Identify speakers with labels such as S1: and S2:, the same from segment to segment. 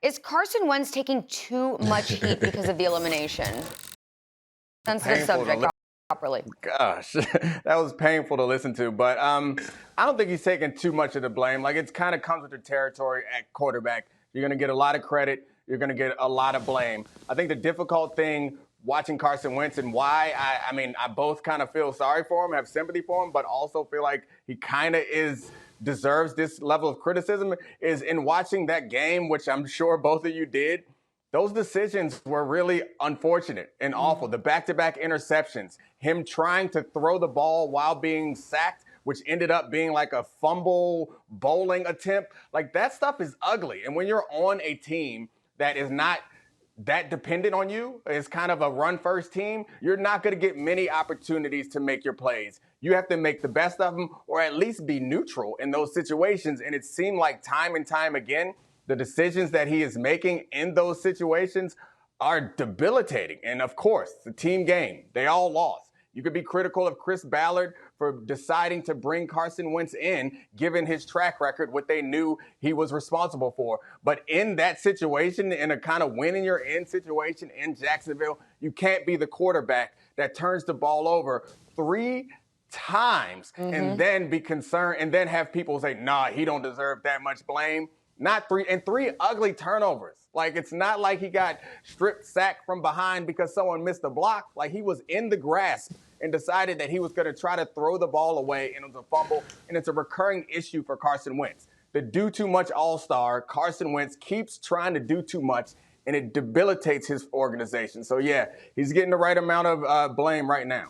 S1: Is Carson Wentz taking too much heat because of the elimination? Sensitive subject, properly.
S2: Gosh, that was painful to listen to. But I don't think he's taking too much of the blame. Like, it kind of comes with the territory at quarterback. You're going to get a lot of credit. You're going to get a lot of blame. I think the difficult thing watching Carson Wentz and why, I both kind of feel sorry for him, have sympathy for him, but also feel like he kind of deserves this level of criticism, is in watching that game, which I'm sure both of you did. Those decisions were really unfortunate and awful. The back-to-back interceptions, him trying to throw the ball while being sacked, which ended up being like a fumble bowling attempt. Like, that stuff is ugly. And when you're on a team that is not that dependent on you, is kind of a run-first team, you're not going to get many opportunities to make your plays. You have to make the best of them, or at least be neutral in those situations. And it seemed like time and time again, the decisions that he is making in those situations are debilitating. And of course, the team game, they all lost. You could be critical of Chris Ballard for deciding to bring Carson Wentz in, given his track record, what they knew he was responsible for. But in that situation, in a kind of win-in-your-end situation in Jacksonville, you can't be the quarterback that turns the ball over 3 times and then be concerned and then have people say, nah, he don't deserve that much blame. Not 3, and 3 ugly turnovers. Like, it's not like he got stripped sacked from behind because someone missed a block. Like, he was in the grasp and decided that he was going to try to throw the ball away, and it was a fumble, and it's a recurring issue for Carson Wentz. The do too much all-star, Carson Wentz, keeps trying to do too much, and it debilitates his organization. So, yeah, he's getting the right amount of blame right now.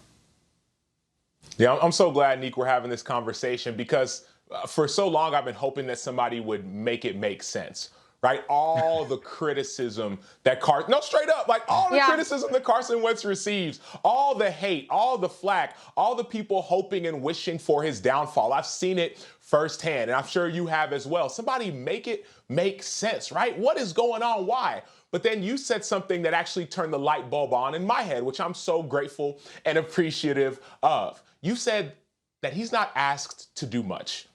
S3: Yeah, I'm so glad, Nick, we're having this conversation because for so long I've been hoping that somebody would make it make sense. Right? All the criticism that criticism that Carson Wentz receives, all the hate, all the flack, all the people hoping and wishing for his downfall. I've seen it firsthand, and I'm sure you have as well. Somebody make it make sense, right? What is going on? Why? But then you said something that actually turned the light bulb on in my head, which I'm so grateful and appreciative of. You said that he's not asked to do much.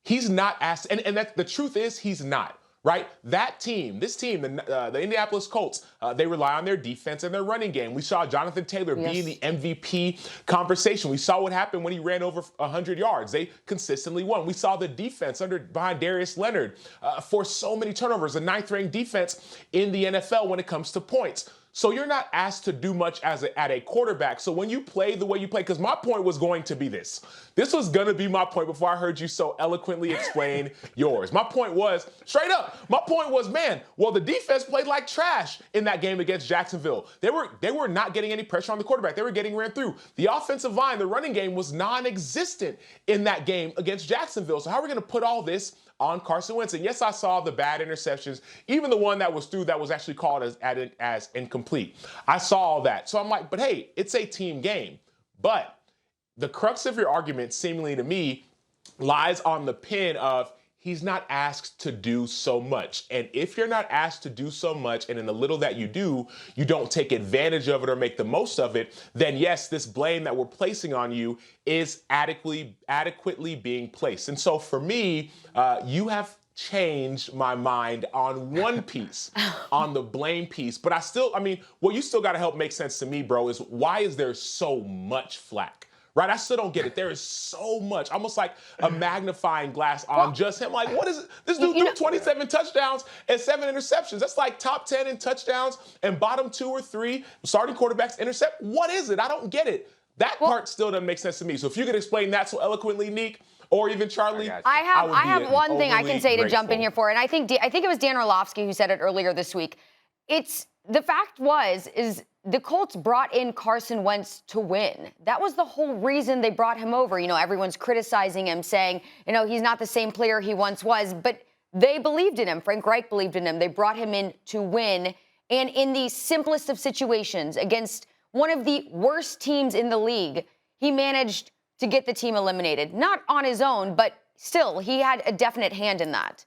S3: He's not asked, and that the truth is he's not. Right? This team, the Indianapolis Colts, they rely on their defense and their running game. We saw Jonathan Taylor be in the MVP conversation. We saw what happened when he ran over 100 yards. They consistently won. We saw the defense behind Darius Leonard force so many turnovers, a 9th-ranked defense in the NFL when it comes to points. So you're not asked to do much at a quarterback. So when you play the way you play, because my point was going to be this. This was going to be my point before I heard you so eloquently explain yours. My point was, straight up, the defense played like trash in that game against Jacksonville. They were not getting any pressure on the quarterback. They were getting ran through. The offensive line, the running game was non-existent in that game against Jacksonville. So how are we going to put all this on Carson Wentz? And yes, I saw the bad interceptions, even the one that was through that was actually called as incomplete. I saw all that. So I'm like, but hey, it's a team game. But the crux of your argument, seemingly to me, lies on the pin of he's not asked to do so much. And if you're not asked to do so much, and in the little that you do, you don't take advantage of it or make the most of it, then yes, this blame that we're placing on you is adequately being placed. And so for me, you have changed my mind on one piece, on the blame piece. But what you still got to help make sense to me, bro, is why is there so much flack? Right? I still don't get it. There is so much, almost like a magnifying glass on just him. Like, what is it? This dude threw 27 touchdowns and 7 interceptions. That's like top 10 in touchdowns and bottom 2 or 3 starting quarterbacks intercept. What is it? I don't get it. That part still doesn't make sense to me. So if you could explain that so eloquently, Neek, or even Charlie,
S1: I have one thing I can say to jump in here for, and I think it was Dan Orlovsky who said it earlier this week. The fact is the Colts brought in Carson Wentz to win. That was the whole reason they brought him over. Everyone's criticizing him, saying, he's not the same player he once was, but they believed in him. Frank Reich believed in him. They brought him in to win. And in the simplest of situations, against one of the worst teams in the league, he managed to get the team eliminated. Not on his own, but still, he had a definite hand in that.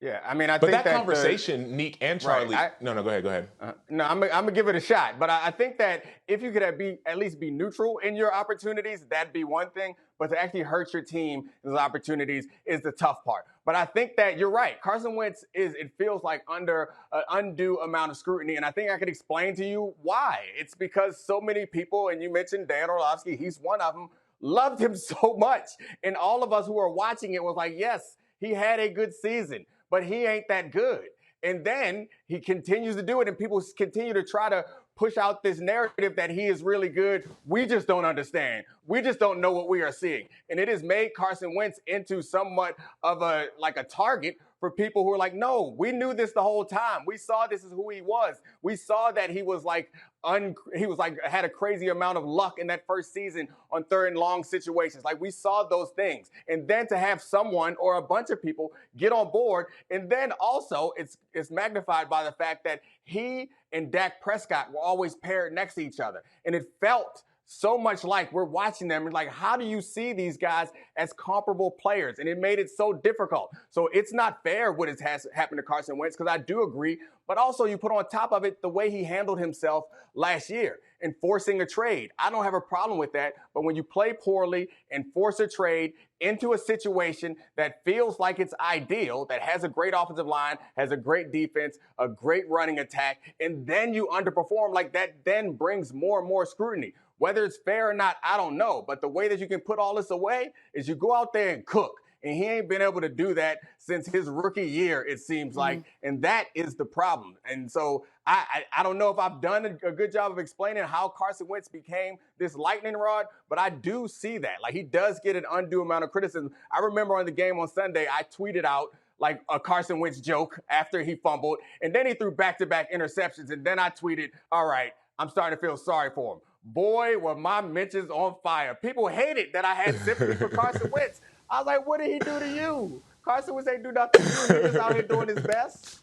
S2: Yeah, I mean, I
S3: But
S2: think
S3: that conversation, Neek and Charlie.
S2: Right,
S3: No, go ahead.
S2: No, I'm gonna give it a shot. But I think that if you could at least be neutral in your opportunities, that'd be one thing. But to actually hurt your team in those opportunities is the tough part. But I think that you're right. Carson Wentz it feels like under an undue amount of scrutiny. And I think I could explain to you why. It's because so many people, and you mentioned Dan Orlovsky, he's one of them, loved him so much. And all of us who were watching it was like, yes, he had a good season, but he ain't that good. And then he continues to do it, and people continue to try to push out this narrative that he is really good. We just don't understand. We just don't know what we are seeing. And it has made Carson Wentz into somewhat of a target for people who are like, no, we knew this the whole time. We saw this is who he was. We saw that he was had a crazy amount of luck in that first season on third and long situations. Like, we saw those things. And then to have someone or a bunch of people get on board, and then also it's magnified by the fact that he and Dak Prescott were always paired next to each other. And it felt so much like we're watching them and like, how do you see these guys as comparable players? And it made it so difficult. So it's not fair what has happened to Carson Wentz, because I do agree. But also you put on top of it the way he handled himself last year and forcing a trade. I don't have a problem with that. But when you play poorly and force a trade into a situation that feels like it's ideal, that has a great offensive line, has a great defense, a great running attack, and then you underperform like that, then brings more and more scrutiny. Whether it's fair or not, I don't know. But the way that you can put all this away is you go out there and cook. And he ain't been able to do that since his rookie year, it seems like. And that is the problem. And so I don't know if I've done a good job of explaining how Carson Wentz became this lightning rod, but I do see that. Like, he does get an undue amount of criticism. I remember on the game on Sunday, I tweeted out like a Carson Wentz joke after he fumbled. And then he threw back-to-back interceptions. And then I tweeted, all right, I'm starting to feel sorry for him. Boy, were my mentions on fire. People hated that I had sympathy for Carson Wentz. I was like, what did he do to you? Carson Wentz ain't do nothing to you. He's just out here doing his best.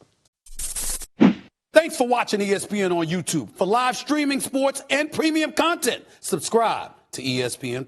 S4: Thanks for watching ESPN on YouTube. For live streaming, sports, and premium content, subscribe to ESPN+.